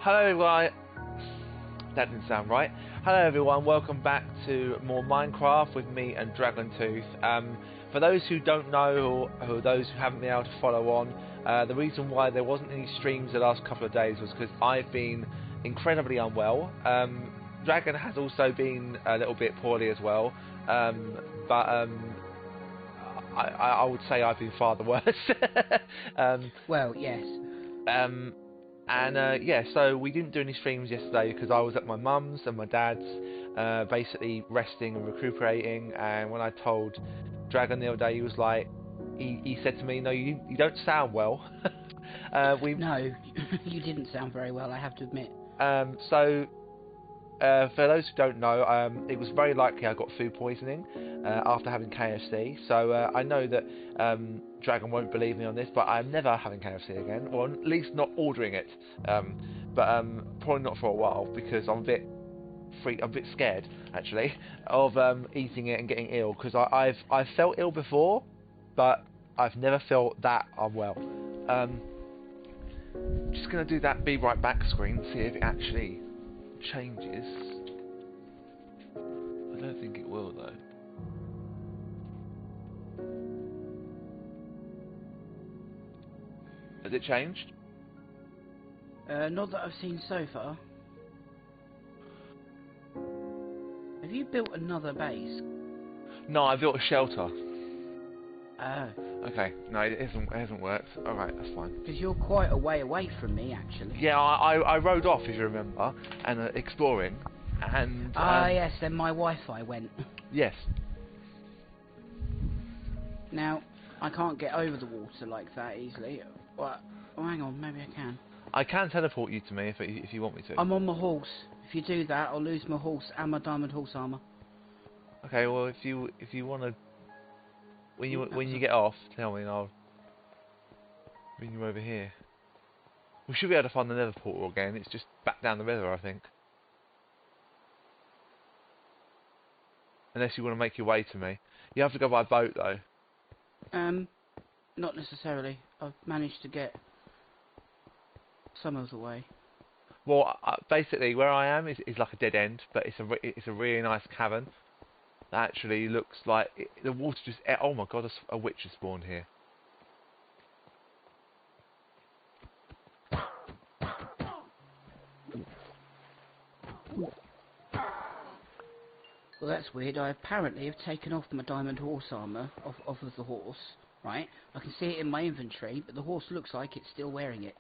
Hello everyone. That didn't sound right. Hello everyone, welcome back to more Minecraft with me and DragonsTooth. For those who don't know, or those who haven't been able to follow on, the reason why there wasn't any streams the last couple of days was because I've been incredibly unwell. Dragon has also been a little bit poorly as well, but I would say I've been far the worse. Well, yes. Yeah, so we didn't do any streams yesterday because I was at my mum's and my dad's, basically resting and recuperating. And when I told Dragon the other day, he was like, he said to me, "No, you don't sound well." No, you didn't sound very well, I have to admit. For those who don't know, it was very likely I got food poisoning after having KFC. So I know that Dragon won't believe me on this, but I'm never having KFC again, or at least not ordering it. Probably not for a while because I'm a bit scared actually of eating it and getting ill, because I've felt ill before, but I've never felt that unwell. Just gonna do that be right back screen, see if it actually changes. I don't think it will though. Has it changed? Not that I've seen so far. Have you built another base? No, I built a shelter. Oh. Okay, no, it hasn't worked. Alright, that's fine. Because you're quite a way away from me, actually. Yeah, I rode off, if you remember, and exploring, and... yes, then my Wi-Fi went. Yes. Now, I can't get over the water like that easily. Well, oh, hang on, maybe I can. I can teleport you to me if you want me to. I'm on my horse. If you do that, I'll lose my horse and my diamond horse armor. Okay, well, if you want to... When you get off, tell me and I'll bring you over here. We should be able to find the nether portal again. It's just back down the river, I think. Unless you want to make your way to me. You have to go by boat, though. Not necessarily. I've managed to get some of the way. Well, basically, where I am is like a dead end, but it's a really nice cavern. That actually looks like the water just... Oh my god, a witch has spawned here. Well, that's weird. I apparently have taken off my diamond horse armor off of the horse, right? I can see it in my inventory, but the horse looks like it's still wearing it.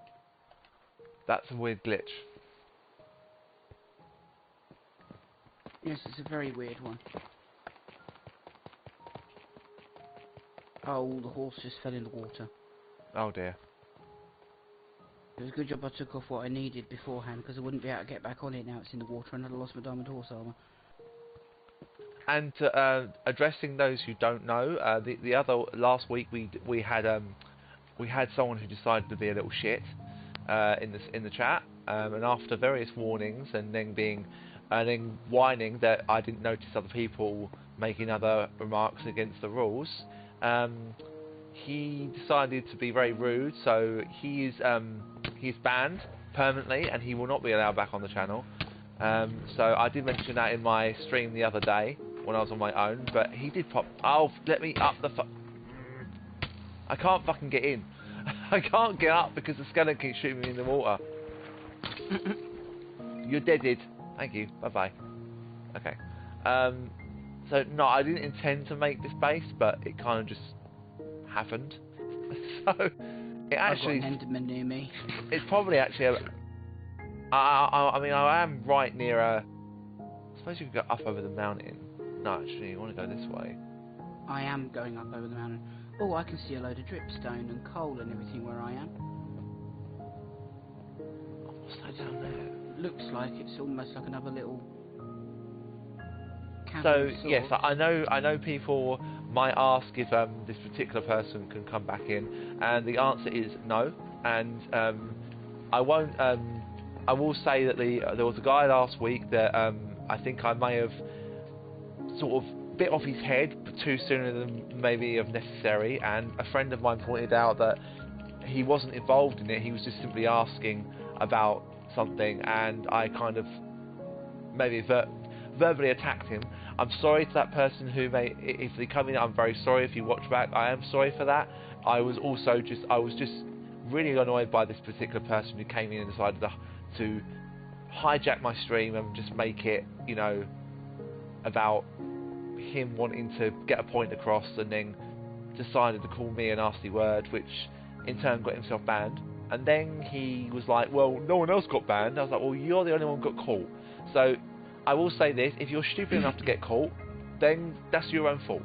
That's a weird glitch. Yes, it's a very weird one. Oh, the horse just fell in the water. Oh dear. It was a good job I took off what I needed beforehand, because I wouldn't be able to get back on it now it's in the water, and I'd have lost my diamond horse armor. And addressing those who don't know, last week we had someone who decided to be a little shit in the chat, and after various warnings and then whining that I didn't notice other people making other remarks against the rules, he decided to be very rude. So he's banned permanently, and he will not be allowed back on the channel. So I did mention that in my stream the other day when I was on my own, but he did pop... Oh, let me up the I can't fucking get in. I can't get up because the skeleton keeps shooting me in the water. You're deaded. Thank you. Bye-bye. Okay. So, no, I didn't intend to make this base, but it kind of just happened. So, it actually... I've got an enderman near me. It's probably actually a... I mean, I am right near a... I suppose you could go up over the mountain. No, actually, you want to go this way. I am going up over the mountain. Oh, I can see a load of dripstone and coal and everything where I am. What's that down there? Looks like it's almost like another little... So, yes, I know people might ask if this particular person can come back in, and the answer is no. And I won't... I will say that there was a guy last week that I think I may have sort of bit off his head too sooner than maybe of necessary, and a friend of mine pointed out that he wasn't involved in it. He was just simply asking about something, and I kind of maybe verbally attacked him. I'm sorry to that person who if they come in. I'm very sorry if you watch back. I am sorry for that. I was just really annoyed by this particular person who came in and decided to hijack my stream and just make it, you know, about him wanting to get a point across, and then decided to call me a nasty word, which in turn got himself banned. And then he was like, well, no one else got banned. I was like, well, you're the only one who got caught. So I will say this: if you're stupid enough to get caught, then that's your own fault.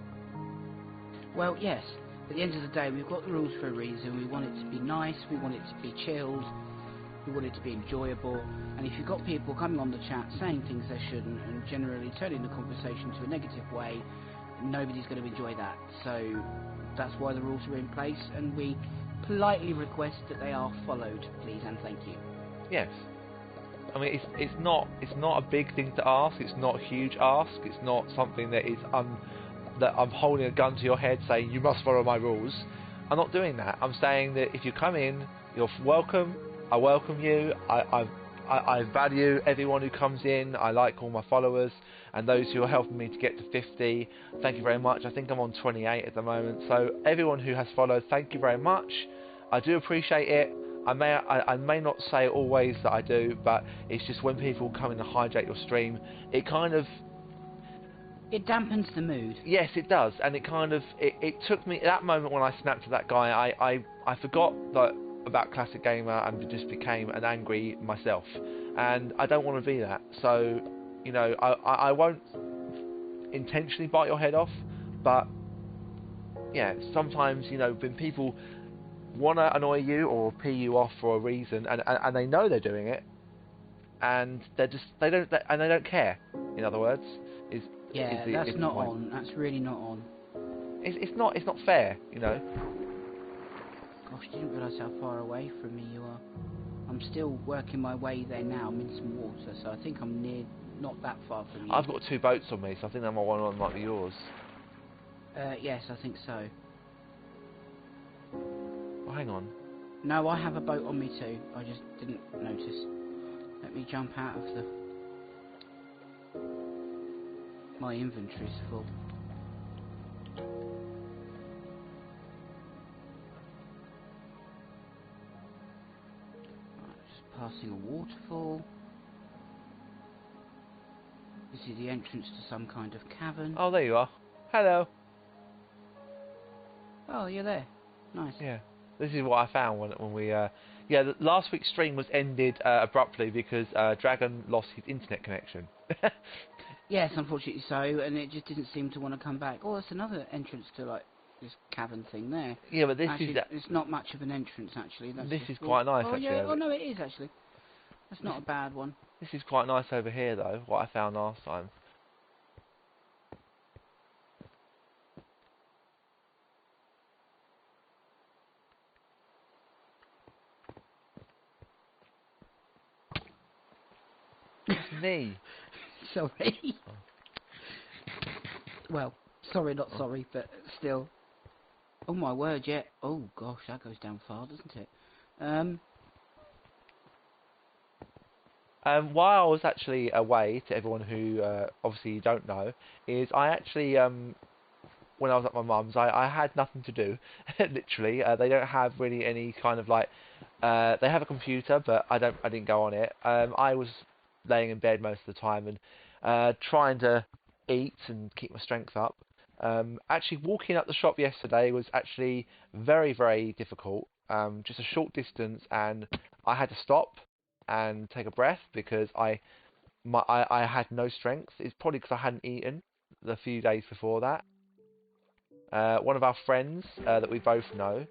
Well, yes. At the end of the day, we've got the rules for a reason. We want it to be nice. We want it to be chilled. We want it to be enjoyable. And if you've got people coming on the chat saying things they shouldn't and generally turning the conversation to a negative way, nobody's going to enjoy that. So that's why the rules are in place, and we politely request that they are followed, please and thank you. Yes. I mean, it's not a big thing to ask. It's not a huge ask. It's not something that is that I'm holding a gun to your head saying you must follow my rules. I'm not doing that. I'm saying that if you come in, you're welcome. I welcome you. I value everyone who comes in. I like all my followers and those who are helping me to get to 50. Thank you very much. I think I'm on 28 at the moment. So everyone who has followed, thank you very much. I do appreciate it. I may not say always that I do, but it's just when people come in and hijack your stream, it kind of... It dampens the mood. Yes, it does, and it took me that moment when I snapped at that guy. I forgot about Classic Gamer and just became an angry myself, and I don't want to be that. So, you know, I won't intentionally bite your head off, but yeah, sometimes, you know, when people want to annoy you or pee you off for a reason, and they know they're doing it, and they don't care. In other words, that's not on. That's really not on. It's not fair, you know. Gosh, I didn't realise how far away from me you are. I'm still working my way there now. I'm in some water, so I think I'm not that far from you. I've got 2 boats on me, so I think that one might be yours. Yes, I think so. Oh, hang on. No, I have a boat on me too. I just didn't notice. Let me jump out of the... My inventory's full. Right, just passing a waterfall. This is the entrance to some kind of cavern. Oh, there you are. Hello. Oh, you're there. Nice. Yeah. This is what I found when we... last week's stream was ended abruptly because Dragon lost his internet connection. Yes, unfortunately so, and it just didn't seem to want to come back. Oh, there's another entrance to, like, this cavern thing there. Yeah, but this actually, is... It's not much of an entrance, actually. This is quite nice, actually. Yeah. Oh, no, it is, actually. That's not a bad one. This is quite nice over here, though, what I found last time. It's me. Sorry. Well, sorry, not sorry, but still. Oh my word, yeah. Oh gosh, that goes down far, doesn't it? While I was actually away, to everyone who obviously you don't know, is I actually when I was at my mum's, I had nothing to do. Literally, they don't have really any kind of like. They have a computer, but I didn't go on it. I was laying in bed most of the time and trying to eat and keep my strength up. Actually, walking up the shop yesterday was actually very, very difficult. Just a short distance, and I had to stop and take a breath because I had no strength. It's probably because I hadn't eaten the few days before that. One of our friends that we both know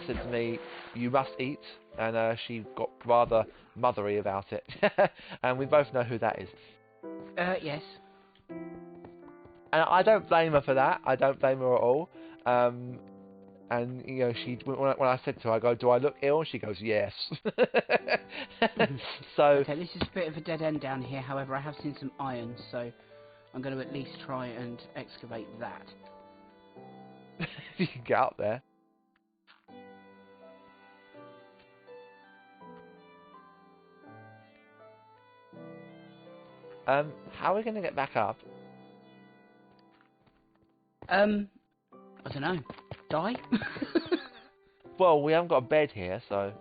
said to me, "You must eat," and she got rather mothery about it. And we both know who that is. Yes. And I don't blame her for that. I don't blame her at all. And you know, when I said to her, I go, "Do I look ill?" She goes, "Yes." So okay, this is a bit of a dead end down here. However, I have seen some iron, so I'm going to at least try and excavate that. you can get up there. How are we going to get back up? I don't know. Die? Well, we haven't got a bed here, so...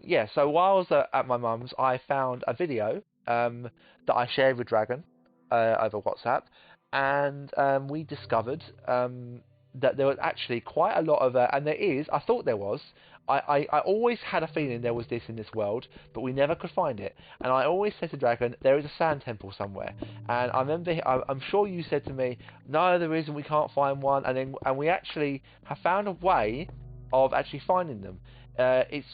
Yeah, so while I was at my mum's, I found a video that I shared with Dragon over WhatsApp, and we discovered that there was actually quite a lot of, and there is, I thought there was, I always had a feeling there was this in this world, but we never could find it. And I always said to Dragon, there is a sand temple somewhere. And I remember, I'm sure you said to me, no, there isn't, we can't find one. And we actually have found a way of actually finding them. It's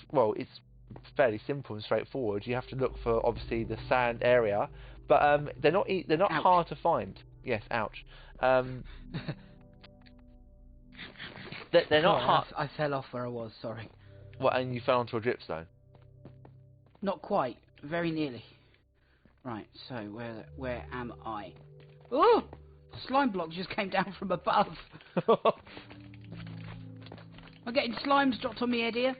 fairly simple and straightforward. You have to look for obviously the sand area, but they're not Ouch. hard to find. Yes, ouch. They're not hard. I fell off where I was. Sorry. What? And you fell onto a dripstone? Not quite. Very nearly. Right. So where am I? Oh! The slime block just came down from above. I'm getting slimes dropped on me head here.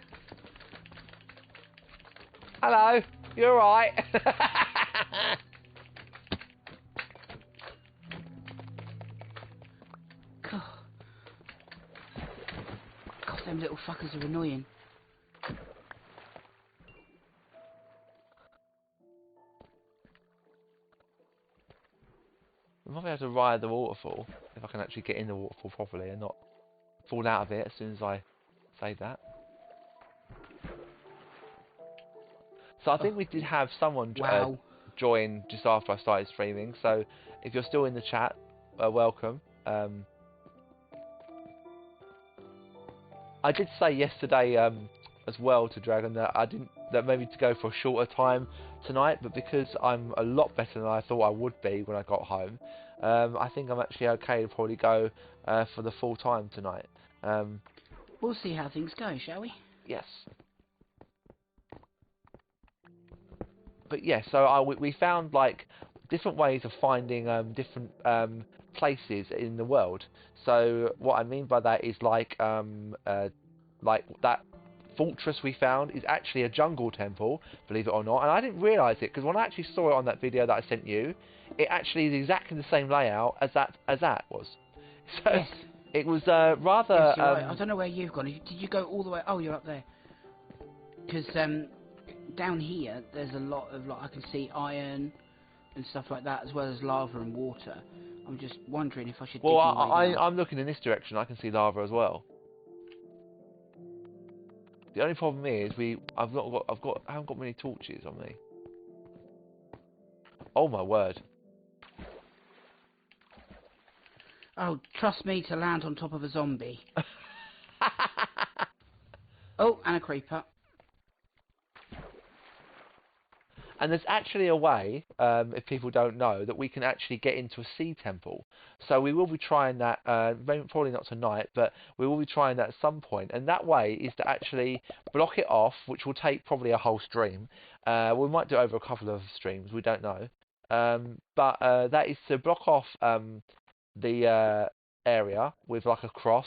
Hello, you alright? God, them little fuckers are annoying. We might be able to ride the waterfall if I can actually get in the waterfall properly and not fall out of it as soon as I say that. So I think we did have someone join just after I started streaming. So if you're still in the chat, welcome. I did say yesterday as well to Dragon that maybe to go for a shorter time tonight, but because I'm a lot better than I thought I would be when I got home, I think I'm actually okay to probably go for the full time tonight. We'll see how things go, shall we? Yes. But yeah, so we found like different ways of finding different places in the world. So what I mean by that is like that fortress we found is actually a jungle temple, believe it or not. And I didn't realise it because when I actually saw it on that video that I sent you, it actually is exactly the same layout as that was. So yes. It was rather. Yes, you're right. I don't know where you've gone. Did you go all the way? Oh, you're up there. Because down here, there's a lot of I can see iron and stuff like that, as well as lava and water. I'm just wondering if I should. Well, I'm looking in this direction. I can see lava as well. The only problem is I haven't got many torches on me. Oh my word! Oh, trust me to land on top of a zombie. Oh, and a creeper. And there's actually a way, if people don't know, that we can actually get into a sea temple. So we will be trying that, probably not tonight, but we will be trying that at some point. And that way is to actually block it off, which will take probably a whole stream. We might do it over a couple of streams, we don't know. But that is to block off the area with like a cross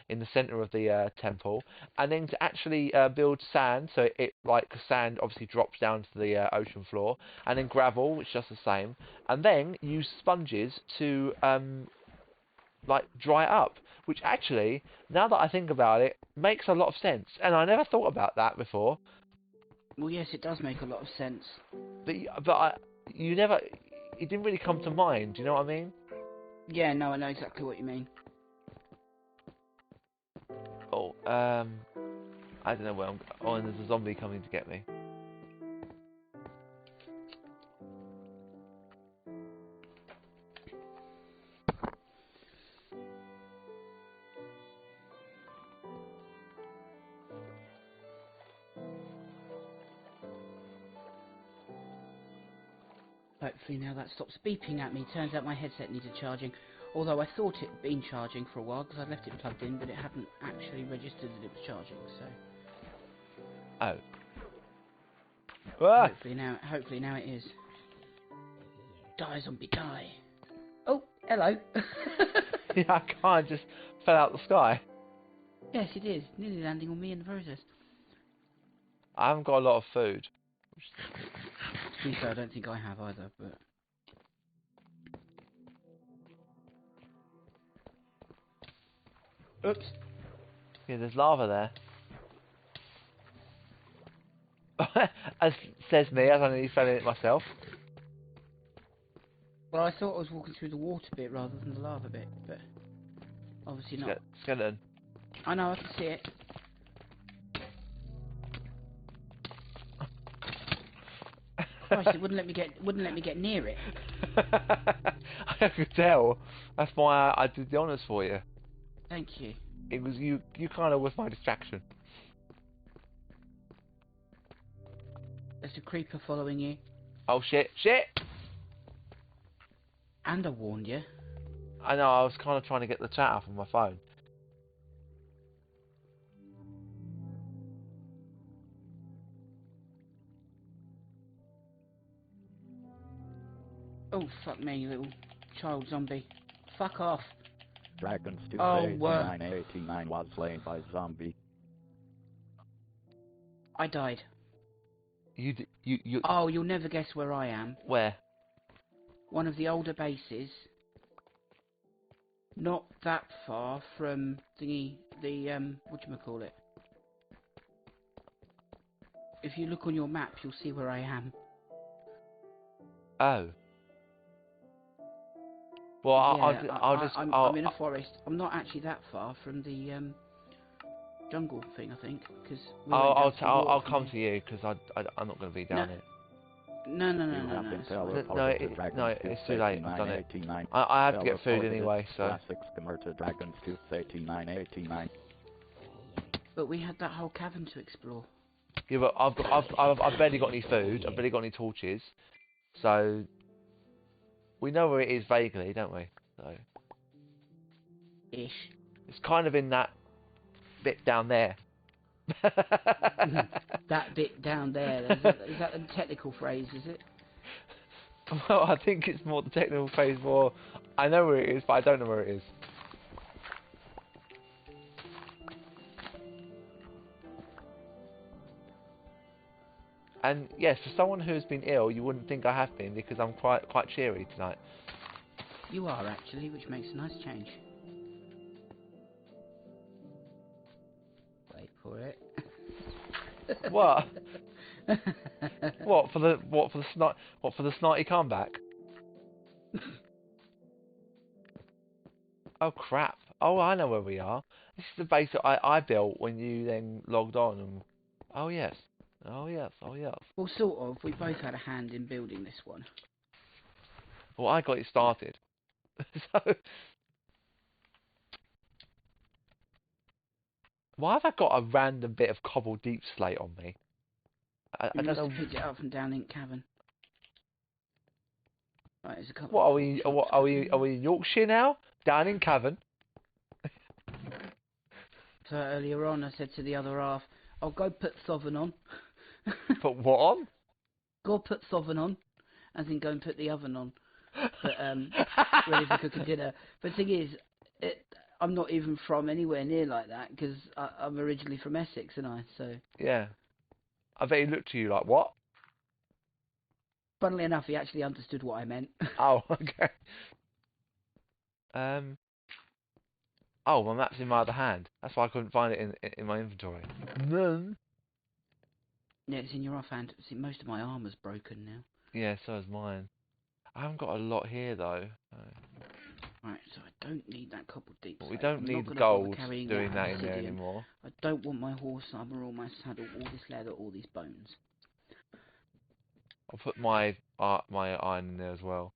in the center of the temple, and then to actually build sand, so it like sand obviously drops down to the ocean floor, and then gravel, which does the same, and then use sponges to like dry it up, which actually, now that I think about it, makes a lot of sense, and I never thought about that before. Well, yes, it does make a lot of sense. But it didn't really come to mind. Do you know what I mean? Yeah, no, I know exactly what you mean. Oh, I don't know where I'm. Oh, and there's a zombie coming to get me. Hopefully now that stops beeping at me. Turns out my headset needed charging. Although I thought it had been charging for a while because I'd left it plugged in, but it hadn't actually registered that it was charging, so... Oh. Ah! Hopefully now it is. Die, zombie, die. Oh, hello. Yeah, I can't just fell out the sky. Yes, it is. Nearly landing on me in the process. I haven't got a lot of food. To be fair, I don't think I have either, but... Oops. Yeah, there's lava there. As says me, as I nearly fell in it myself. Well, I thought I was walking through the water bit rather than the lava bit, but obviously not. Skeleton. I know, I can see it. Christ, it wouldn't let me get near it. I could tell. That's why I did the honours for you. Thank you. It was you kind of was my distraction. There's a creeper following you. Oh shit, shit! And I warned you. I know, I was kind of trying to get the chat up on my phone. Oh, fuck me, you little child zombie. Fuck off. DragonsTooth8989 was slain by zombie. I died. You. Oh, you'll never guess where I am. Where? One of the older bases. Not that far from the whatchamacallit. If you look on your map, you'll see where I am. Oh. Well, Yeah, I'm in a forest. I'm not actually that far from the jungle thing, I think, because I'll come to you because I'm not going to be down here. No. No, it's too late. I've done it. I have to get food anyway, so. Classics to DragonsTooth8989. But we had that whole cavern to explore. Yeah, but I've barely got any food. I've barely got any torches, so we know where it is vaguely, don't we? So. Ish. It's kind of in that bit down there. That bit down there. Is that a technical phrase, is it? Well, I think it's more the technical phrase for I know where it is, but I don't know where it is. And yes, for someone who's been ill, you wouldn't think I have been because I'm quite cheery tonight. You are actually, which makes a nice change. Wait for it. What? What for the snotty comeback? Oh crap! Oh, I know where we are. This is the base that I built when you then logged on. And oh yes, oh yes, oh yes. Well, sort of. We both had a hand in building this one. Well, I got it started. So why have I got a random bit of cobbled deep slate on me? I You don't must know. have picked it up from down in cavern. Right, there's a couple. What are we in Yorkshire now? Down in Cavan. So earlier on, I said to the other half, "I'll go put Thoven on." Put what on? Go put Thoven on, and then go and put the oven on. But ready for cooking dinner. But the thing is, I'm not even from anywhere near like that because I'm originally from Essex, and so. Yeah. I bet he looked to you like, what? Funnily enough, he actually understood what I meant. Oh, okay. Oh, my map's in my other hand. That's why I couldn't find it in my inventory. No. Yeah, it's in your offhand. See, most of my armour's broken now. Yeah, so is mine. I haven't got a lot here though. Right, so I don't need that cobbled deep. Well, we don't need gold doing that in there anymore. I don't want my horse armour or my saddle, all this leather, all these bones. I'll put my iron in there as well.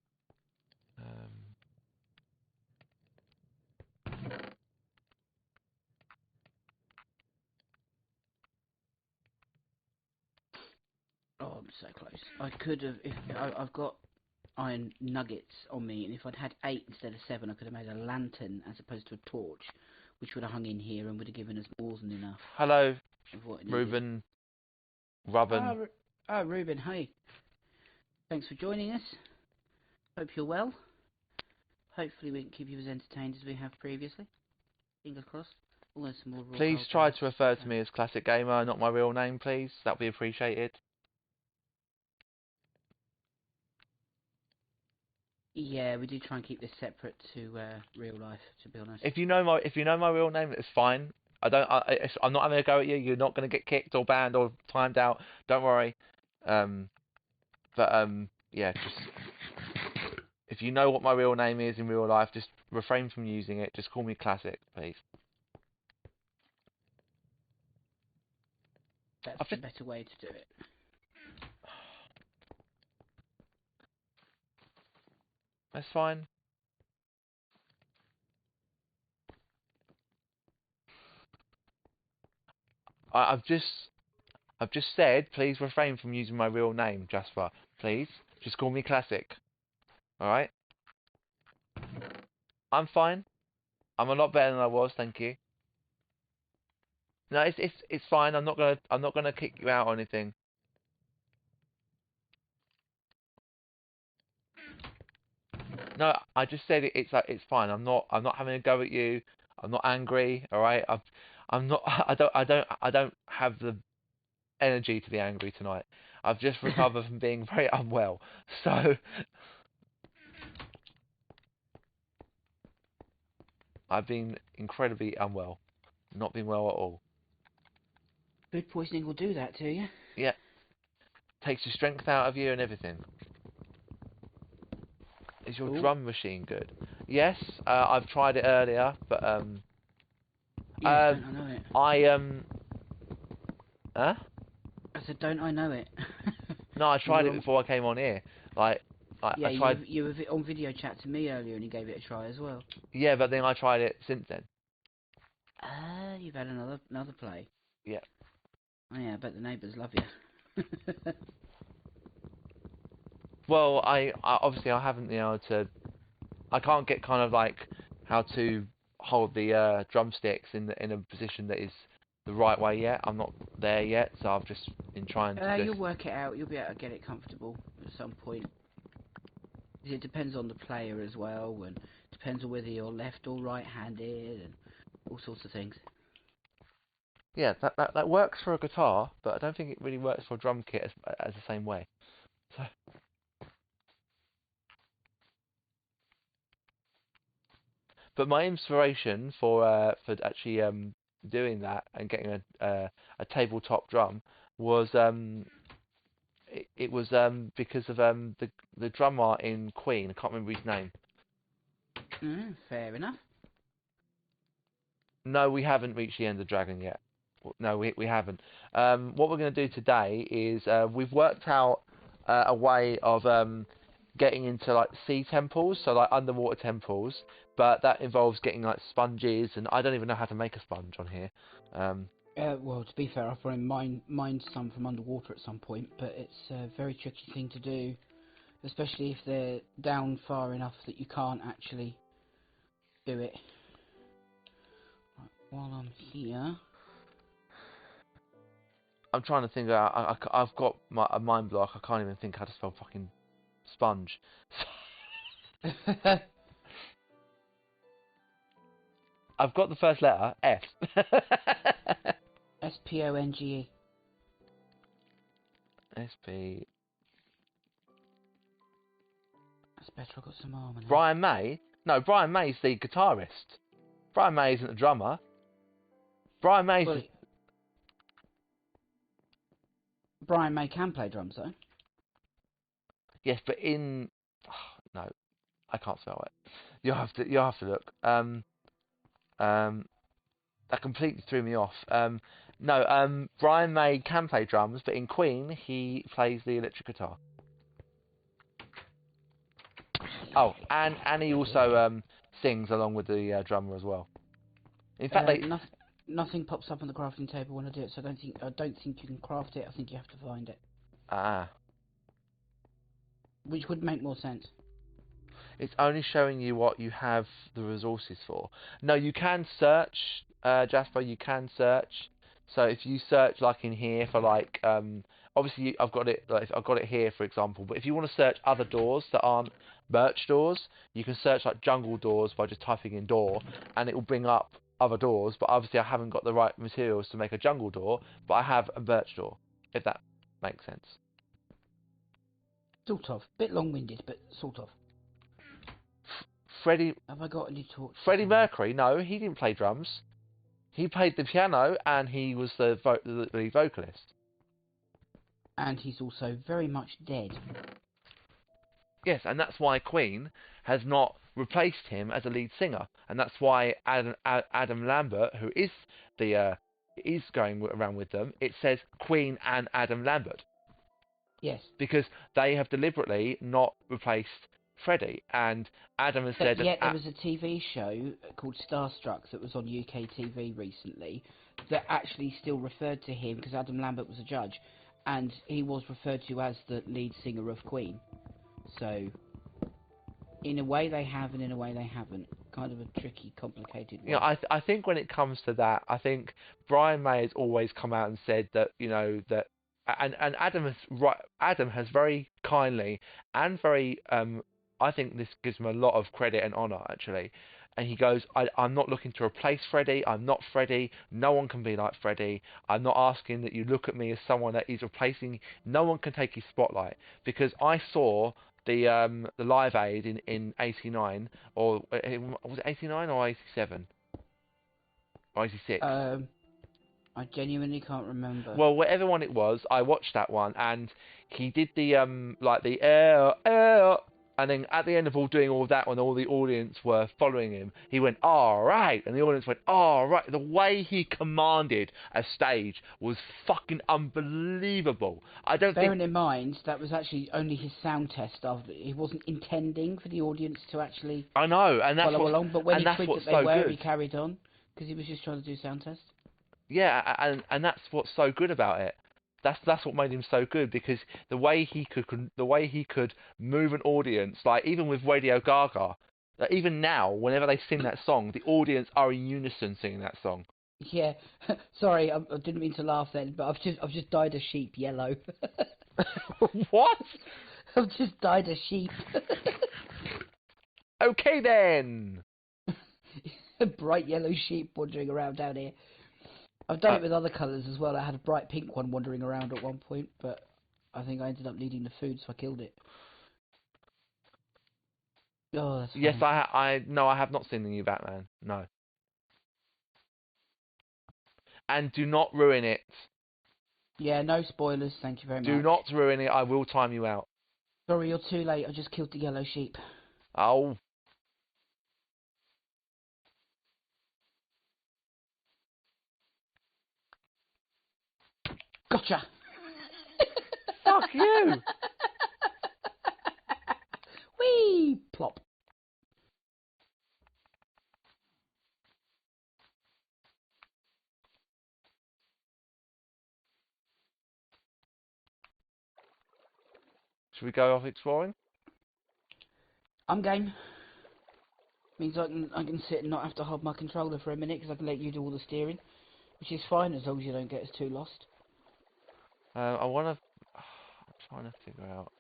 Oh, I'm so close. I could have, I've got iron nuggets on me, and if I'd had 8 instead of 7, I could have made a lantern as opposed to a torch, which would have hung in here and would have given us more than enough. Hello, Reuben. Rubben. Reuben, hi. Thanks for joining us. Hope you're well. Hopefully we can keep you as entertained as we have previously. Fingers crossed. We'll learn some more raw Please gold try bars. to refer to me as Classic Gamer, not my real name, please. That'd be appreciated. Yeah, we do try and keep this separate to real life, to be honest. If you know my real name, it's fine. I'm not having a go at you. You're not going to get kicked or banned or timed out. Don't worry. Yeah, just if you know what my real name is in real life, just refrain from using it. Just call me Classic, please. That's the better way to do it. That's fine. I've just said, please refrain from using my real name, Jasper. Please, just call me Classic. All right. I'm fine. I'm a lot better than I was, thank you. No, it's fine. I'm not gonna kick you out or anything. No, I just said it's fine. I'm not having a go at you. I'm not angry. All right. I'm not. I don't have the energy to be angry tonight. I've just recovered from being very unwell. So I've been incredibly unwell. Not been well at all. Food poisoning will do that to you. Yeah. Takes your strength out of you and everything. Is your drum machine good? Yes, I've tried it earlier, but yeah, don't I know it. Huh? I said, don't I know it? No, I tried it before I came on here. Yeah, I tried. you were on video chat to me earlier, and you gave it a try as well. Yeah, but then I tried it since then. Ah, you've had another play. Yeah. Oh yeah, I bet the neighbours love you. Well, I obviously I haven't been able to. I can't get kind of like how to hold the drumsticks in a position that is the right way yet. I'm not there yet, so I've just been trying to. You'll work it out. You'll be able to get it comfortable at some point. It depends on the player as well, and depends on whether you're left or right-handed, and all sorts of things. Yeah, that works for a guitar, but I don't think it really works for a drum kit as the same way. So. But my inspiration for actually doing that and getting a tabletop drum was it was because of the drummer in Queen. I can't remember his name. Fair enough. No, we haven't reached the end of Dragon yet. No, we haven't. What we're going to do today is we've worked out a way of getting into like sea temples, so like underwater temples, but that involves getting like sponges, and I don't even know how to make a sponge on here. Well, to be fair, I've probably mined some from underwater at some point, but it's a very tricky thing to do, especially if they're down far enough that you can't actually do it. Right, while I'm here... I'm trying to think. I've got a mind block. I can't even think how to spell fucking sponge. I've got the first letter, S. S-P-O-N-G-E. S-P... That's better, I've got some armour now. Brian May? No, Brian May's the guitarist. Brian May isn't the drummer. Brian May's... Well, Brian May can play drums, though. Yes, but in... Oh, no, I can't spell it. You'll have to look. That completely threw me off. No, Brian May can play drums, but in Queen, he plays the electric guitar. Oh, and he also sings along with the drummer as well. In fact, nothing pops up on the crafting table when I do it, so I don't think you can craft it. I think you have to find it. Ah. Which would make more sense. It's only showing you what you have the resources for. No, you can search, Jasper. You can search. So if you search like in here for like, obviously I've got it here, for example. But if you want to search other doors that aren't birch doors, you can search like jungle doors by just typing in door, and it will bring up other doors, but obviously I haven't got the right materials to make a jungle door, but I have a birch door, if that makes sense. Sort of. Bit long-winded, but sort of. Freddie Have I got any torches? Freddie Mercury, no, he didn't play drums. He played the piano and he was the lead vocalist. And he's also very much dead. Yes, and that's why Queen has not replaced him as a lead singer, and that's why Adam Lambert, who is the is going around with them, it says Queen and Adam Lambert. Yes. Because they have deliberately not replaced Freddie, and Adam has said... Yet there was a TV show called Starstruck that was on UK TV recently that actually still referred to him, because Adam Lambert was a judge, and he was referred to as the lead singer of Queen. So, in a way they have, and in a way they haven't. Kind of a tricky, complicated one. You know, I think when it comes to that, I think Brian May has always come out and said that, you know, that... And Adam has very kindly and very... I think this gives him a lot of credit and honour, actually. And he goes, I'm not looking to replace Freddie. I'm not Freddie. No one can be like Freddie. I'm not asking that you look at me as someone that is replacing. No one can take his spotlight. Because I saw the Live Aid in 89, or was it 89 or 87? Or 86? I genuinely can't remember. Well, whatever one it was, I watched that one, and he did the like the air. And then at the end of doing all that, when all the audience were following him, he went, "All right," and the audience went, "All right." The way he commanded a stage was fucking unbelievable. Bearing in mind that was actually only his sound test. After he wasn't intending for the audience to actually. I know, and that's follow along. But when he twigged that they were, good. He carried on because he was just trying to do sound tests. Yeah, and that's what's so good about it. That's what made him so good, because the way he could move an audience, like even with Radio Gaga, even now, whenever they sing that song, the audience are in unison singing that song. Yeah, sorry, I didn't mean to laugh then, but I've just dyed a sheep yellow. What? I've just dyed a sheep. Okay then. A bright yellow sheep wandering around down here. I've done it with other colours as well. I had a bright pink one wandering around at one point, but I think I ended up needing the food, so I killed it. Oh, that's funny. Yes, I have not seen the new Batman. No. And do not ruin it. Yeah, no spoilers. Thank you very much. Do not ruin it. I will time you out. Sorry, you're too late. I just killed the yellow sheep. Oh. Gotcha! Fuck you! Whee! Plop. Should we go off exploring? I'm game. Means I can sit and not have to hold my controller for a minute, because I can let you do all the steering, which is fine as long as you don't get us too lost. I'm trying to figure out.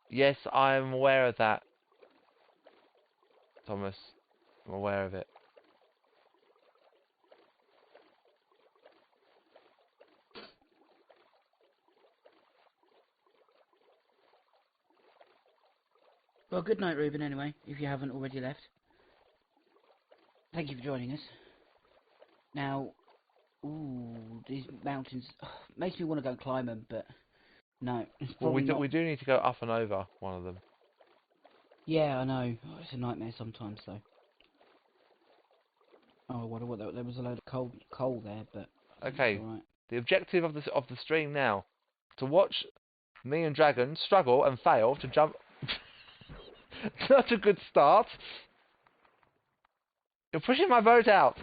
Yes, I'm aware of that, Thomas. I'm aware of it. Well, good night, Ruben, anyway, if you haven't already left. Thank you for joining us. Now, ooh, these mountains makes me want to go climb them, but no. Well, we do need to go up and over one of them. Yeah, I know. Oh, it's a nightmare sometimes, though. Oh, what there was a load of coal there, but okay. Right. The objective of the stream now, to watch me and Dragon struggle and fail to jump. Not a good start. You're pushing my boat out.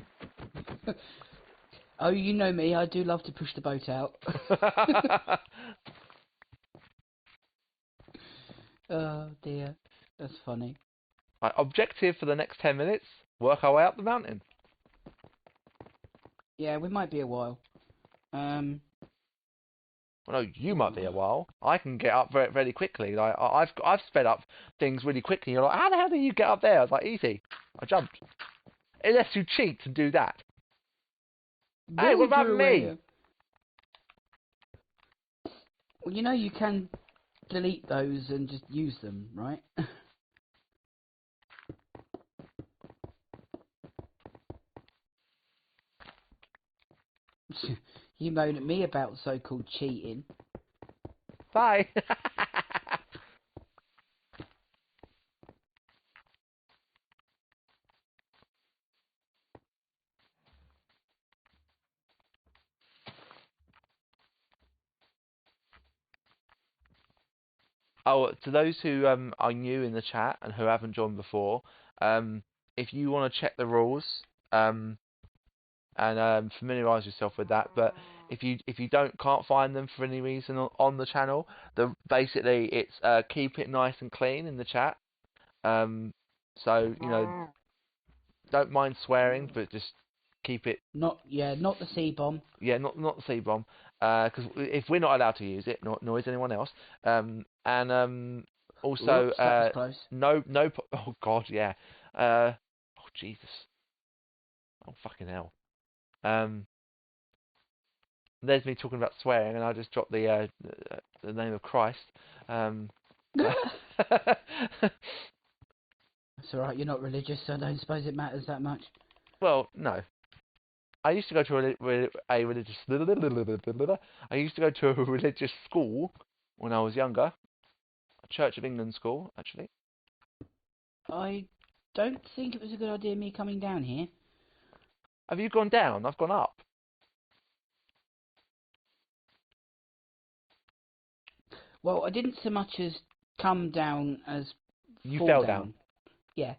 Oh, you know me. I do love to push the boat out. Oh dear, that's funny. Right, objective for the next 10 minutes: work our way up the mountain. Yeah, we might be a while. Well, no, you might be a while. I can get up very, very quickly. Like I've sped up things really quickly. You're like, how the hell do you get up there? I was like, easy. I jumped. Unless you cheat and do that. Hey, Build what about your me? way. Well, you know you can delete those and just use them, right? You moan at me about so-called cheating. Bye. Oh, to those who are new in the chat and who haven't joined before, if you want to check the rules and familiarise yourself with that, but if you can't find them for any reason on the channel, basically it's keep it nice and clean in the chat. So you know, don't mind swearing, but just keep it. Not the C-bomb. Yeah, not the C bomb, because if we're not allowed to use it, nor is anyone else. Also, Oops, that was close. no. Oh God, yeah. Oh Jesus. Oh fucking hell. There's me talking about swearing, and I just dropped the name of Christ. It's alright, you're not religious, so I don't suppose it matters that much. Well, no. I used to go to a religious. I used to go to a religious school when I was younger. A Church of England school, actually. I don't think it was a good idea me coming down here. Have you gone down? I've gone up. Well, I didn't so much as come down as You fall fell down. Yeah.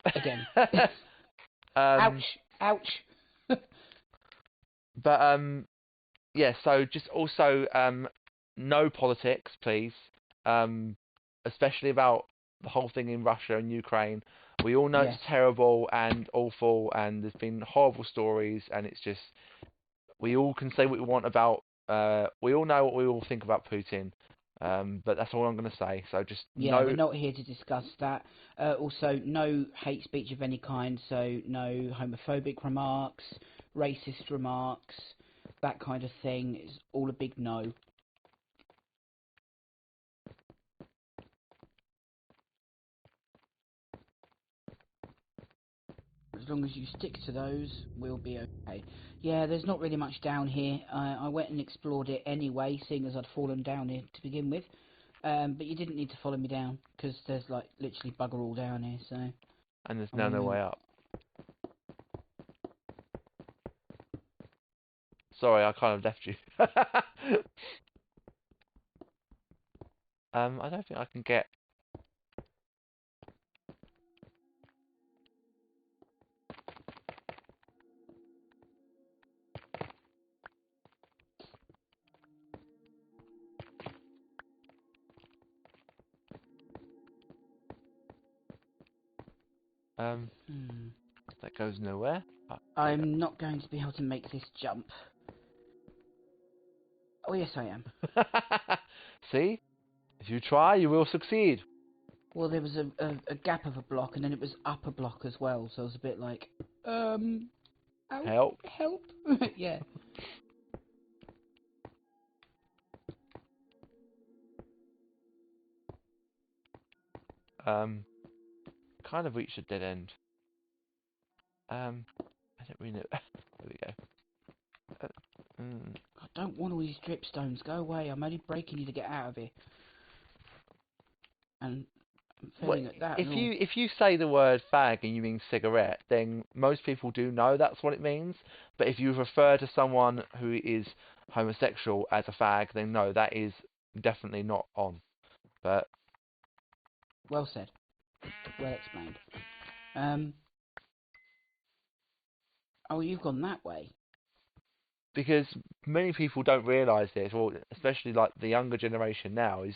Again. Ouch. Ouch. But yeah. So just also no politics, please. Especially about the whole thing in Russia and Ukraine. We all know Yes. it's terrible and awful, and there's been horrible stories, and it's just we all can say what we want about. We all know what we all think about Putin. But that's all I'm going to say. So just Yeah, no. we're not here to discuss that. Also, no hate speech of any kind, so no homophobic remarks, racist remarks, that kind of thing is all a big no. As long as you stick to those, we'll be okay. Yeah, there's not really much down here. I went and explored it anyway, seeing as I'd fallen down here to begin with. But you didn't need to follow me down, because there's like literally bugger all down here, so... And there's now no way up. Sorry, I kind of left you. I don't think I can get... That goes nowhere. I'm not going to be able to make this jump. Oh yes I am. See? If you try, you will succeed. Well, there was a gap of a block, and then it was up a block as well, so I was a bit like, Help. help. Yeah. Kind of reached a dead end. I don't really know. There we go. I don't want all these dripstones. Go away. I'm only breaking you to get out of here. And I'm failing at that. If you say the word fag and you mean cigarette, then most people do know that's what it means. But if you refer to someone who is homosexual as a fag, then no, that is definitely not on. But well said. Well explained. Oh, you've gone that way. because many people don't realise this, or especially like the younger generation now, is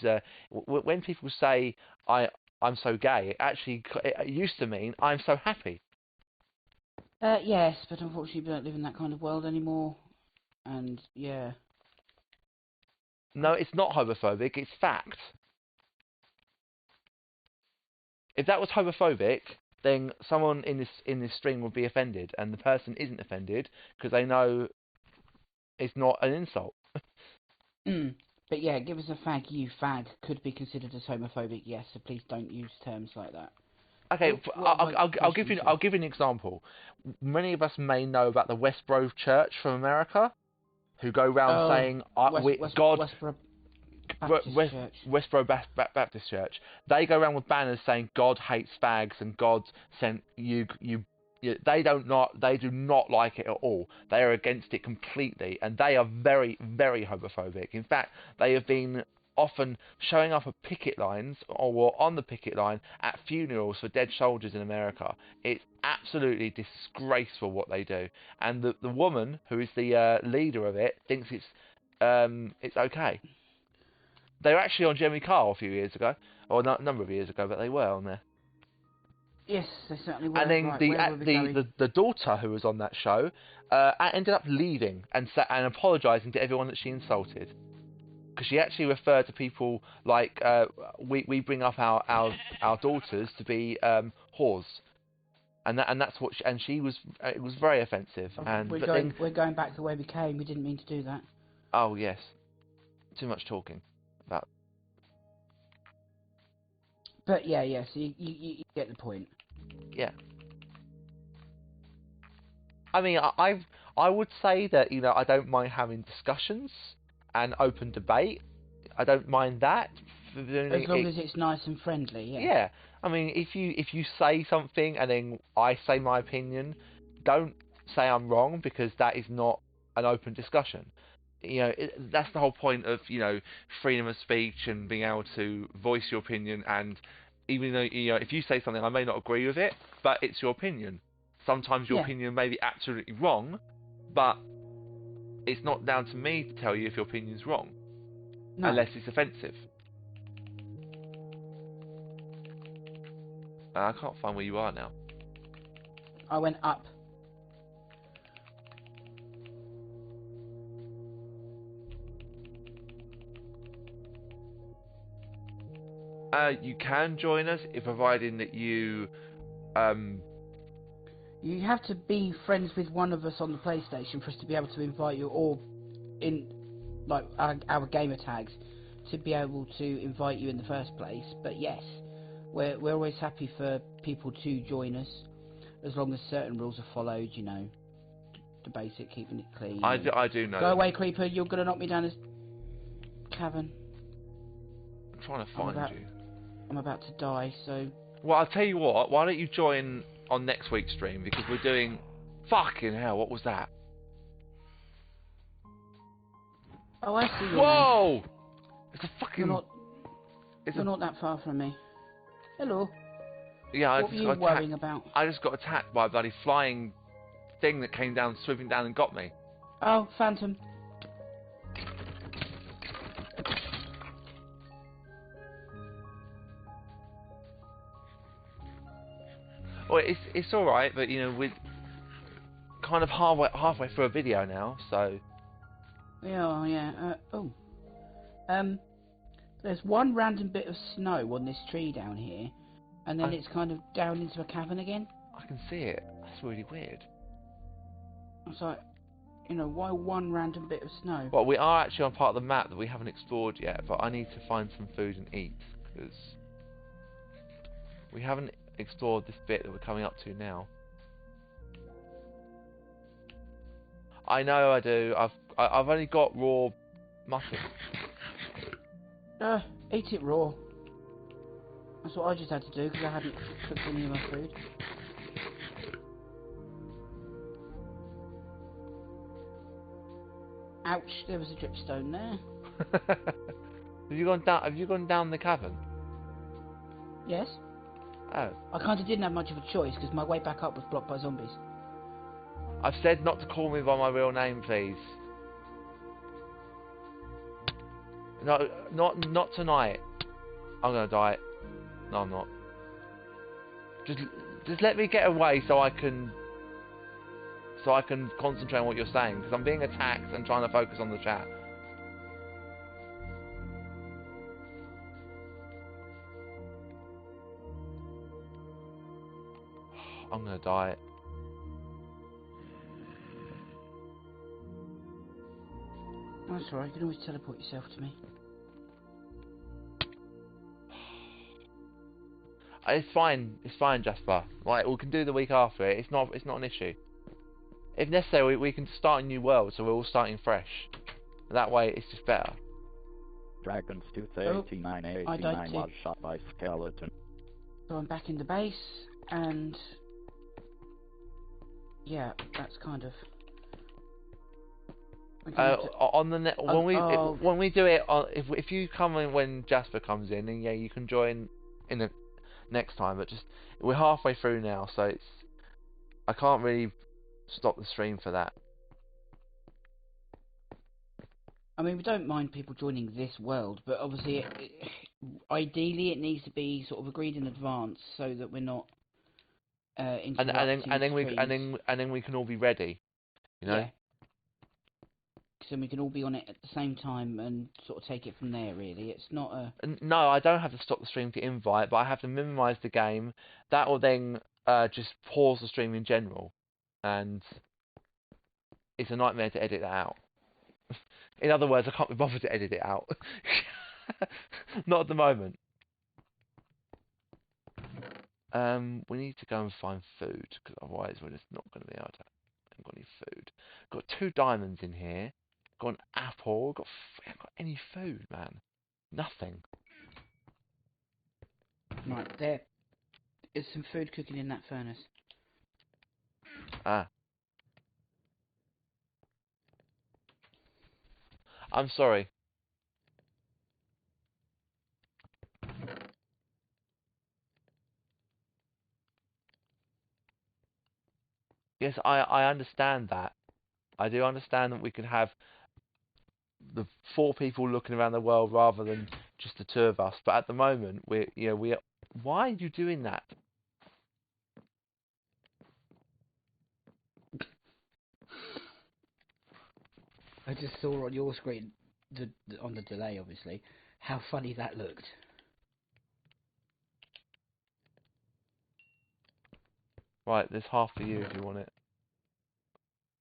when people say I'm so gay, it used to mean I'm so happy. Yes, but unfortunately we don't live in that kind of world anymore. And yeah. No, it's not homophobic, it's fact. If that was homophobic, then someone in this stream would be offended, and the person isn't offended because they know it's not an insult. But yeah, give us a fag, you fag could be considered as homophobic, yes, so please don't use terms like that. Okay, I'll give you an example. Many of us may know about the Westboro Church from America, who go around saying Westboro Baptist Church. They go around with banners saying God hates fags and God sent you. They do not like it at all. They are against it completely, and they are very, very homophobic. In fact, they have been often showing up at picket lines or on the picket line at funerals for dead soldiers in America. It's absolutely disgraceful what they do, and the woman who is the leader of it thinks it's okay. They were actually on Jimmy Carr a few years ago, or a number of years ago, but they were on there. Yes, they certainly were. And then right, the daughter who was on that show ended up leaving and apologising to everyone that she insulted, because she actually referred to people like we bring up our daughters to be whores, and that's what she was. It was very offensive. And we're going back to where we came. We didn't mean to do that. Oh yes, too much talking about. But yeah, so you get the point. Yeah. I mean, I would say that, you know, I don't mind having discussions and open debate. I don't mind that. As long as it's nice and friendly, yeah. Yeah. I mean, if you say something and then I say my opinion, don't say I'm wrong, because that is not an open discussion. You know, that's the whole point of, you know, freedom of speech and being able to voice your opinion. And even though, you know, if you say something, I may not agree with it, but it's your opinion. Sometimes your opinion may be absolutely wrong, but it's not down to me to tell you if your opinion's wrong, unless it's offensive. I can't find where you are now. I went up. You can join us, providing that you... You have to be friends with one of us on the PlayStation for us to be able to invite you, or in like our gamer tags, to be able to invite you in the first place. But yes, we're always happy for people to join us, as long as certain rules are followed. You know, the basic keeping it clean. I do know. Go away, creeper! You're gonna knock me down this cavern. I'm trying to find you. I'm about to die, so... Well, I'll tell you what, why don't you join on next week's stream, because we're doing... Fucking hell, what was that? Oh, I see your Whoa! name. It's a fucking... You're not that far from me. Hello. Yeah, what were you worrying about? I just got attacked by a bloody flying thing that came down, swooping down and got me. Oh, Phantom. Well, it's all right, but you know, we're kind of halfway through a video now, so. Yeah. There's one random bit of snow on this tree down here, and then it's kind of down into a cavern again. I can see it. That's really weird. It's like, you know, why one random bit of snow? Well, we are actually on part of the map that we haven't explored yet, but I need to find some food and eat, because we haven't explored this bit that we're coming up to now. I know I do. I've only got raw mutton. Eat it raw. That's what I just had to do, because I hadn't cooked any of my food. Ouch! There was a dripstone there. Have you gone down the cavern? Yes. Oh. I kind of didn't have much of a choice, because my way back up was blocked by zombies. I've said not to call me by my real name, please. No, not tonight. I'm gonna die. No, I'm not. Just let me get away so I can concentrate on what you're saying, because I'm being attacked and trying to focus on the chat. I'm gonna die. That's alright, you can always teleport yourself to me. It's fine, Jasper. Like, we can do the week after it. It's not an issue. If necessary, we can start a new world, so we're all starting fresh. That way, it's just better. DragonsTooth8989 was shot by skeleton. So I'm back in the base, and yeah, that's kind of. On the when we do it, if you come in when Jasper comes in, then yeah, you can join in the next time. But just we're halfway through now, so I can't really stop the stream for that. I mean, we don't mind people joining this world, but obviously, ideally, it needs to be sort of agreed in advance so that we're not interrupting and then we can all be ready, you know. Yeah. So we can all be on it at the same time and sort of take it from there. Really, it's not a. No, I don't have to stop the stream to invite, but I have to minimise the game. That will then just pause the stream in general, and it's a nightmare to edit that out. In other words, I can't be bothered to edit it out. Not at the moment. We need to go and find food, because otherwise we're just not going to be able to. I haven't got any food. Got 2 diamonds in here. Got an apple. I haven't got any food, man. Nothing. Right, there is some food cooking in that furnace. Ah. I'm sorry. Yes, I understand that. I do understand that we could have the 4 people looking around the world rather than just the 2 of us. But at the moment, we are. Why are you doing that? I just saw on your screen, on the delay, obviously, how funny that looked. Right, there's half for you if you want it.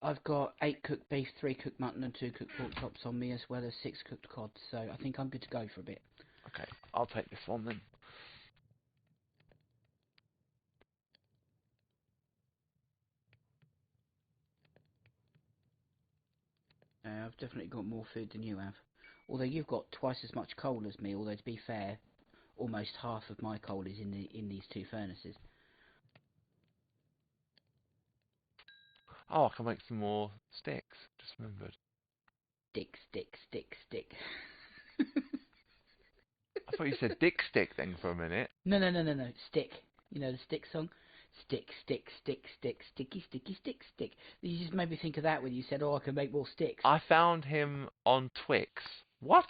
I've got 8 cooked beef, 3 cooked mutton, and 2 cooked pork chops on me, as well as 6 cooked cod. So I think I'm good to go for a bit. Okay, I'll take this one then. I've definitely got more food than you have. Although you've got twice as much coal as me. Although to be fair, almost half of my coal is in these 2 furnaces. Oh, I can make some more sticks. Just remembered. Stick. I thought you said dick stick then for a minute. No. Stick. You know the stick song? Stick, sticky, stick. You just made me think of that when you said, oh, I can make more sticks. I found him on Twix. What?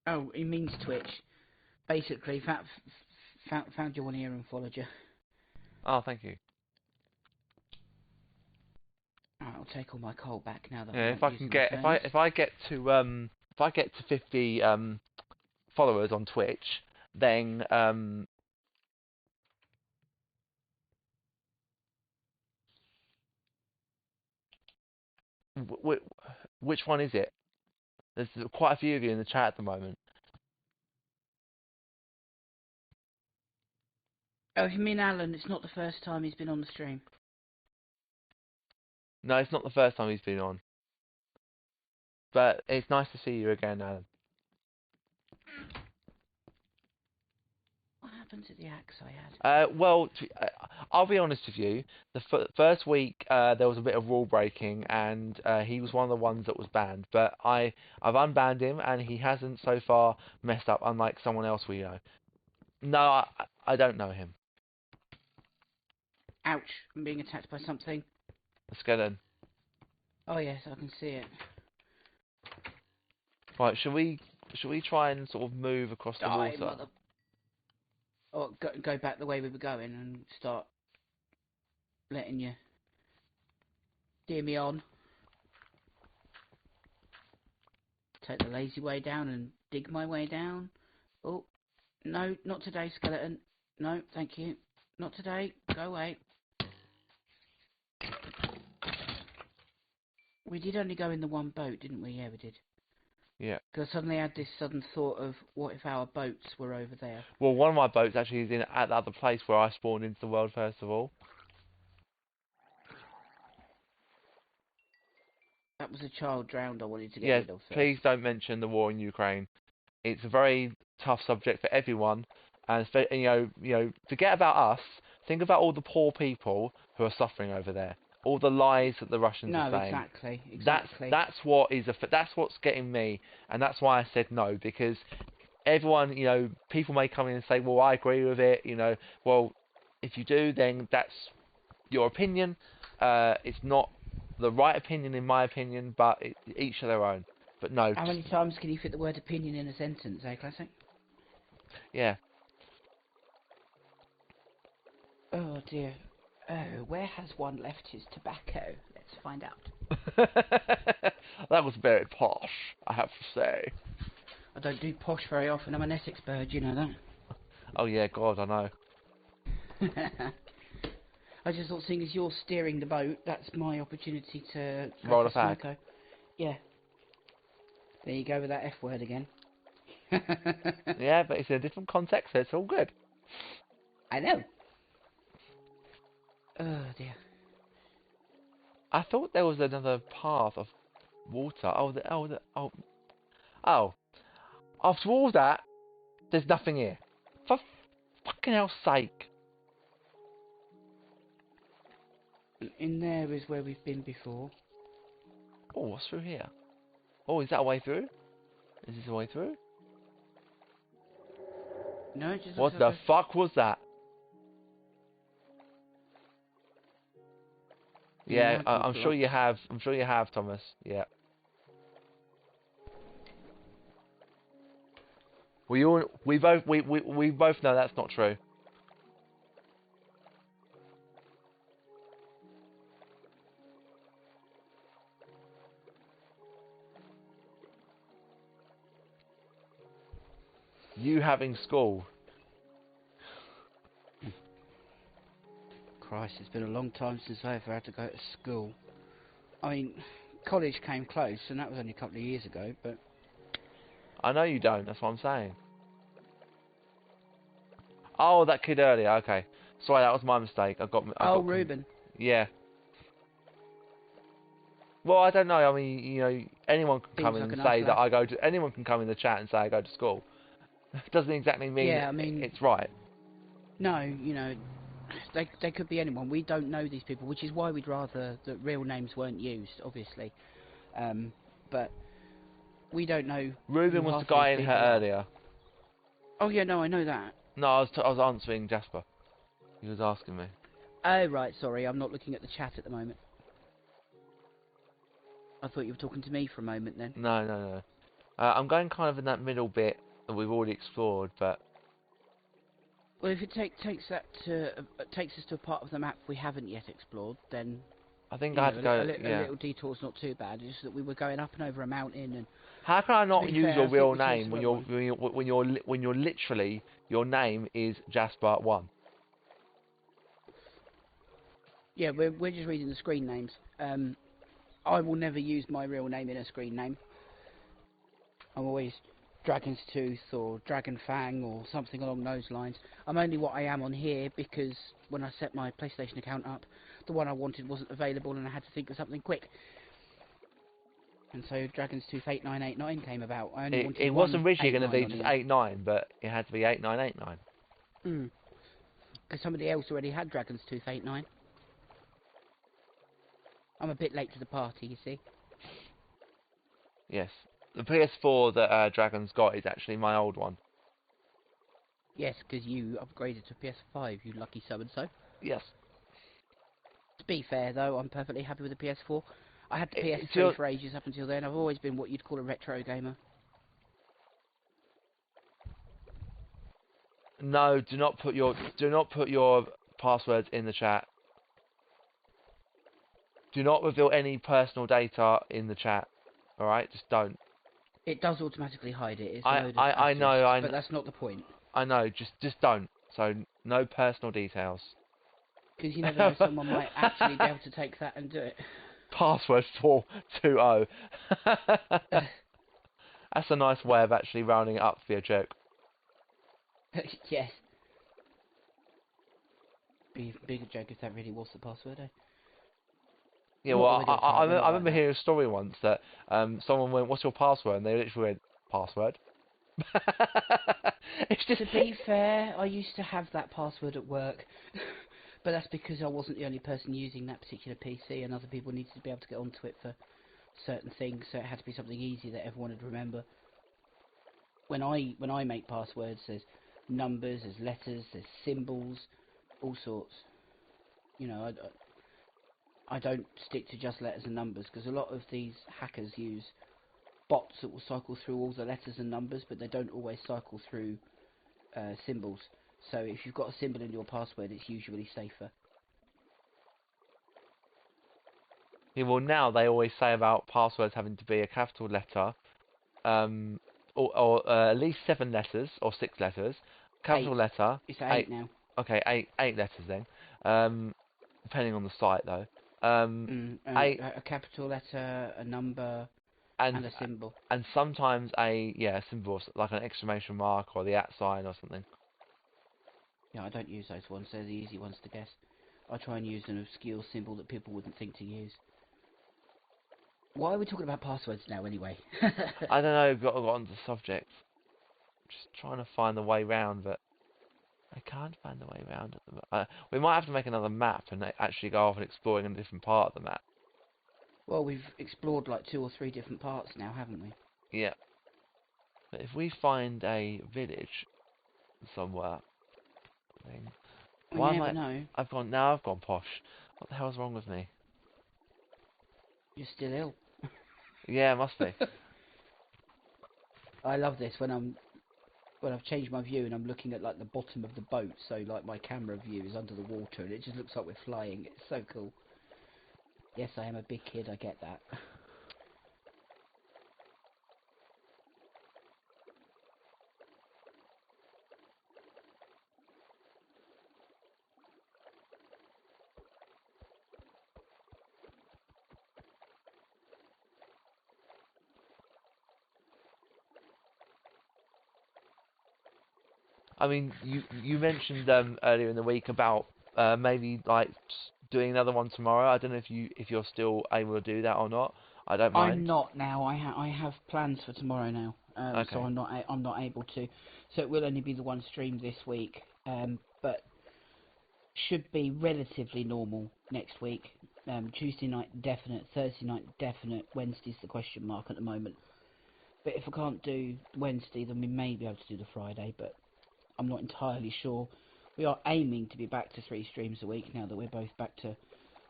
Oh, he means Twitch. Basically, found you on here and followed you. Oh, thank you. Alright, I'll take all my coal back now that Yeah, I'm if I can get if I get to 50 followers on Twitch, then which one is it? There's quite a few of you in the chat at the moment. Oh, if you mean Alan, it's not the first time he's been on the stream. No, it's not the first time he's been on. But it's nice to see you again, Alan. What happened to the axe I had? Well, I'll be honest with you. The first week there was a bit of rule breaking, and he was one of the ones that was banned. But I've unbanned him, and he hasn't so far messed up, unlike someone else we know. No, I don't know him. Ouch! I'm being attacked by something. A skeleton. Oh yes, I can see it. Right, should we try and sort of move across the water? Mother... Or go back the way we were going and start letting you steer me on. Take the lazy way down and dig my way down. Oh, no, not today, skeleton. No, thank you. Not today. Go away. We did only go in the one boat, didn't we? Yeah, we did. Yeah. Because I suddenly had this sudden thought of, what if our boats were over there? Well, one of my boats actually is at the other place where I spawned into the world first of all. That was a child drowned I wanted to get Yes, rid of first. please don't mention the war in Ukraine. It's a very tough subject for everyone, and you know, forget about us. Think about all the poor people who are suffering over there. All the lies that the Russians are saying. Exactly. That's what's getting me, and that's why I said no, because everyone, you know, people may come in and say, well, I agree with it. You know, well, if you do, then that's your opinion. It's not the right opinion in my opinion, but each to their own. But no. How many times can you fit the word opinion in a sentence, eh, Classic? Yeah. Oh dear. Oh, where has one left his tobacco? Let's find out. That was very posh, I have to say. I don't do posh very often. I'm an Essex bird, you know that. Oh yeah, God, I know. I just thought, seeing as you're steering the boat, that's my opportunity to roll a fag. Smoko. Yeah. There you go with that F word again. Yeah, but it's in a different context, so it's all good. I know. Oh dear. I thought there was another path of water. Oh. After all that, there's nothing here. For fucking hell's sake. In there is where we've been before. Oh, what's through here? Oh, is that a way through? Is this a way through? No, it just What the fuck was that? Yeah, I'm sure you have. I'm sure you have, Thomas. Yeah. We both know that's not true. You having school. Christ, it's been a long time since I ever had to go to school. I mean, college came close, and that was only a couple of years ago, but... I know you don't, that's what I'm saying. Oh, that kid earlier, okay. Sorry, that was my mistake. I got Reuben. Yeah. Well, I don't know. I mean, you know, anyone can come in and say that I go to... Anyone can come in the chat and say I go to school. It doesn't exactly mean, it's right. No, you know, they could be anyone. We don't know these people, which is why we'd rather that real names weren't used, obviously. But we don't know. Reuben was the guy in here earlier. Oh yeah, no, I know that. No, I was answering Jasper. He was asking me. Oh right, sorry, I'm not looking at the chat at the moment. I thought you were talking to me for a moment then. No. I'm going kind of in that middle bit that we've already explored, but... Well, if it takes us to a part of the map we haven't yet explored, then... I think I had to go, a little detour's not too bad. It's just that we were going up and over a mountain and... How can I not use your real name when you're literally, your name is Jasper1? Yeah, we're just reading the screen names. I will never use my real name in a screen name. I'm always DragonsTooth or Dragonfang or something along those lines. I'm only what I am on here because when I set my PlayStation account up, the one I wanted wasn't available and I had to think of something quick. And so DragonsTooth8989 came about. It wasn't originally going to be just 89, but it had to be 8989. Because somebody else already had DragonsTooth89. I'm a bit late to the party, you see. Yes. The PS4 that Dragon's got is actually my old one. Yes, because you upgraded to PS5, you lucky so-and-so. Yes. To be fair, though, I'm perfectly happy with the PS4. I had the PS3 for ages up until then. I've always been what you'd call a retro gamer. No, do not put your passwords in the chat. Do not reveal any personal data in the chat. Alright? Just don't. It does automatically hide it. It's a I load of I know asterisks, I but that's not the point. I know. Just don't. So no personal details. Because you never know, someone might actually be able to take that and do it. Password 420. That's a nice way of actually rounding it up for a joke. Yes. Be a bigger joke if that really was the password, eh? Yeah, Not well, that we're gonna try, we're not I like remember that. hearing a story once that someone went, "What's your password?" And they literally went, "Password." It's just. To be fair, I used to have that password at work, but that's because I wasn't the only person using that particular PC, and other people needed to be able to get onto it for certain things, so it had to be something easy that everyone would remember. When I make passwords, there's numbers, there's letters, there's symbols, all sorts. You know, I don't stick to just letters and numbers, because a lot of these hackers use bots that will cycle through all the letters and numbers, but they don't always cycle through symbols. So if you've got a symbol in your password, it's usually safer. Yeah, well, now they always say about passwords having to be a capital letter, or at least 7 letters or 6 letters, capital 8. letter. It's 8 now. Okay, eight letters then. Depending on the site though. 8 A capital letter, a number, and and a symbol. and sometimes a symbol like an exclamation mark or the @ sign or something. Yeah, I don't use those ones. They're the easy ones to guess. I try and use an obscure symbol that people wouldn't think to use. Why are we talking about passwords now, anyway? I don't know. Got onto the subject. Just trying to find the way round, but I can't find the way round at the. We might have to make another map and actually go off and exploring a different part of the map. Well, we've explored like 2 or 3 different parts now, haven't we? Yeah. But if we find a village somewhere, then We never know. I've gone posh. What the hell's wrong with me? You're still ill. Yeah, it must be. I love this when I've changed my view and I'm looking at like the bottom of the boat, so like my camera view is under the water and it just looks like we're flying. It's so cool. Yes, I am a big kid, I get that. I mean, you mentioned earlier in the week about maybe like doing another one tomorrow. I don't know if you're still able to do that or not. I don't mind. I'm not now. I have plans for tomorrow now, Okay. so I'm not able to. So it will only be the one stream this week, but should be relatively normal next week. Tuesday night definite, Thursday night definite, Wednesday's the question mark at the moment. But if I can't do Wednesday, then we may be able to do the Friday, but I'm not entirely sure. We are aiming to be back to 3 streams a week now that we're both back to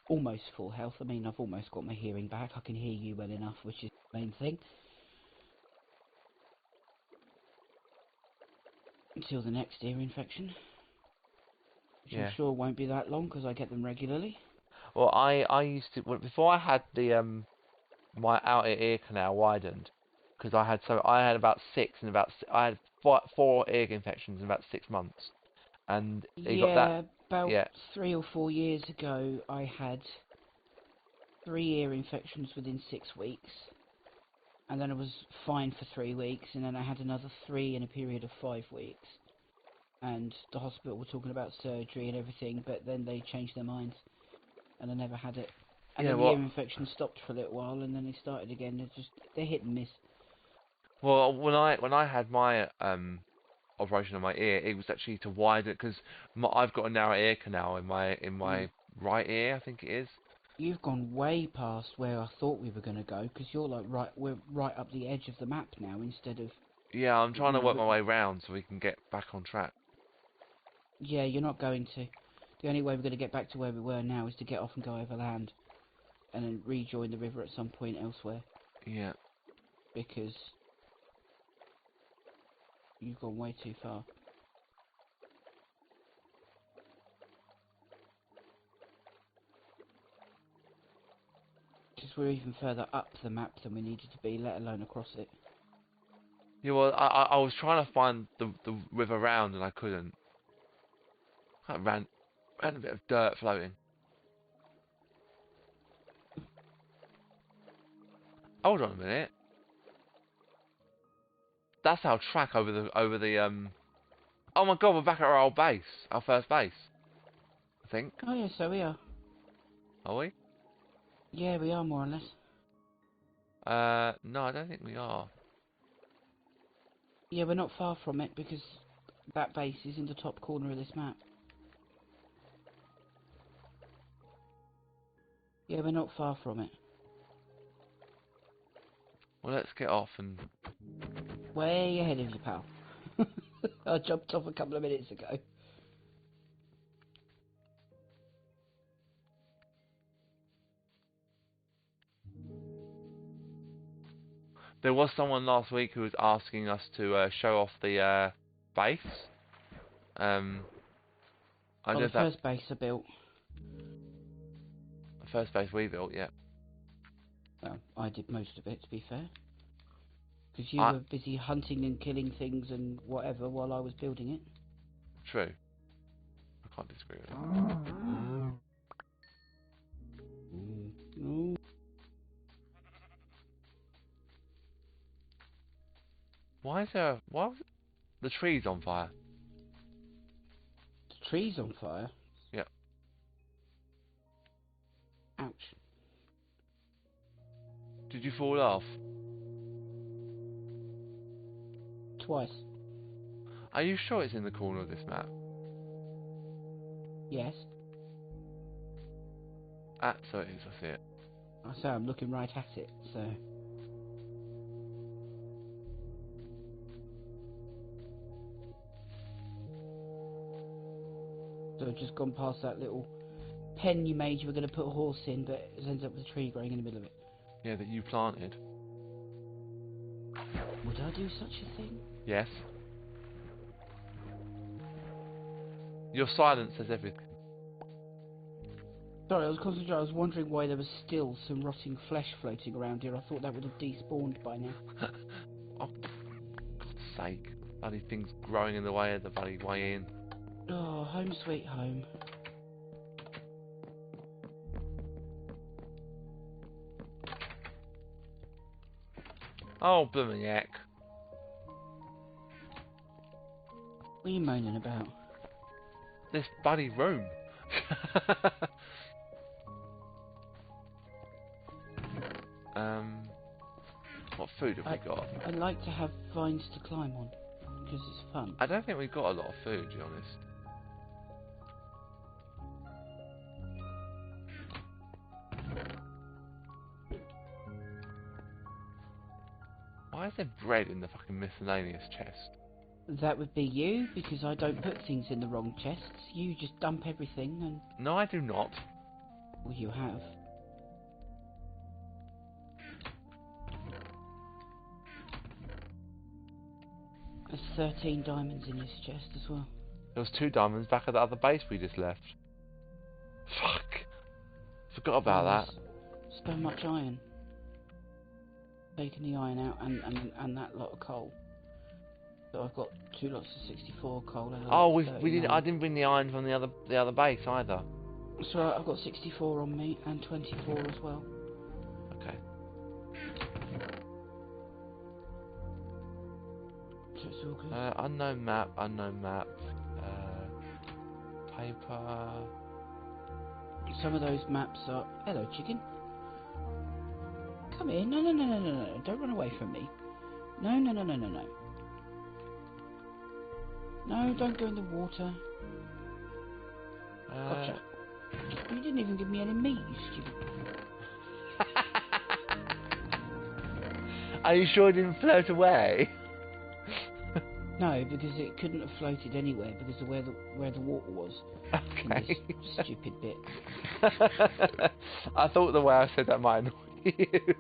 almost full health. I mean, I've almost got my hearing back. I can hear you well enough, which is the main thing. Until the next ear infection. Which I'm sure won't be that long, because I get them regularly. Well, I used to, before I had the my outer ear canal widened, because I had about 6 and I had 4 ear infections in about 6 months, and it got that. About 3 or 4 years ago, I had 3 ear infections within 6 weeks, and then I was fine for 3 weeks, and then I had another 3 in a period of 5 weeks, and the hospital were talking about surgery and everything, but then they changed their minds, and I never had it. And then the ear infection stopped for a little while, and then they started again. They're hit and miss. Well, when I had my operation on my ear, it was actually to widen it, because I've got a narrow ear canal in my right ear, I think it is. You've gone way past where I thought we were going to go, because you're like we're right up the edge of the map now instead of. Yeah, I'm trying to work my way round so we can get back on track. Yeah, you're not going to. The only way we're going to get back to where we were now is to get off and go over land, and then rejoin the river at some point elsewhere. Yeah. Because you've gone way too far. Because we're even further up the map than we needed to be, let alone across it. Yeah, well, I was trying to find the river round and I couldn't. I ran a bit of dirt floating. Hold on a minute. That's our track over the. Oh my God, we're back at our old base, our first base. I think. Oh yeah, so we are. Are we? Yeah, we are more or less. No, I don't think we are. Yeah, we're not far from it because that base is in the top corner of this map. Yeah, we're not far from it. Well, let's get off and. Way ahead of you, pal. I jumped off a couple of minutes ago. There was someone last week who was asking us to show off the base. I Oh, don't know the if that first base I built. the first base we built, yeah. Well, I did most of it, to be fair. Because you were busy hunting and killing things and whatever while I was building it. True. I can't disagree with that. No. Why was the trees on fire? The tree's on fire? Yep. Ouch. Did you fall off? Twice. Are you sure it's in the corner of this map? Yes. Ah, so it is, I see it. I say I'm looking right at it, so... So I've just gone past that little pen you made you were going to put a horse in, but it ends up with a tree growing in the middle of it. Yeah, that you planted. Would I do such a thing? Yes. Your silence says everything. Sorry, I was concentrating. I was wondering why there was still some rotting flesh floating around here. I thought that would have despawned by now. Oh, for God's sake. Bloody things growing in the way of the bloody way in. Oh, home sweet home. Oh, blooming heck. What are you moaning about? This bloody room. What food have we got? I'd like to have vines to climb on, because it's fun. I don't think we've got a lot of food, to be honest. Why is there bread in the fucking miscellaneous chest? That would be you, because I don't put things in the wrong chests. You just dump everything and... No, I do not. Well, you have. There's 13 diamonds in this chest as well. There was 2 diamonds back at the other base we just left. Fuck. Forgot about that. So much iron. Taking the iron out and that lot of coal. So I've got 2 lots of 64 coal. Oh, we didn't. I didn't bring the iron from the other base either. So I've got 64 on me and 24 as well. Okay. So it's all good. Unknown map. Paper. Some of those maps are... Hello, chicken. Come here. No. Don't run away from me. No. No, don't go in the water. Gotcha. You didn't even give me any meat, you stupid... Are you sure it didn't float away? No, because it couldn't have floated anywhere because of where the water was. Okay. In this stupid bit. I thought the way I said that might annoy you.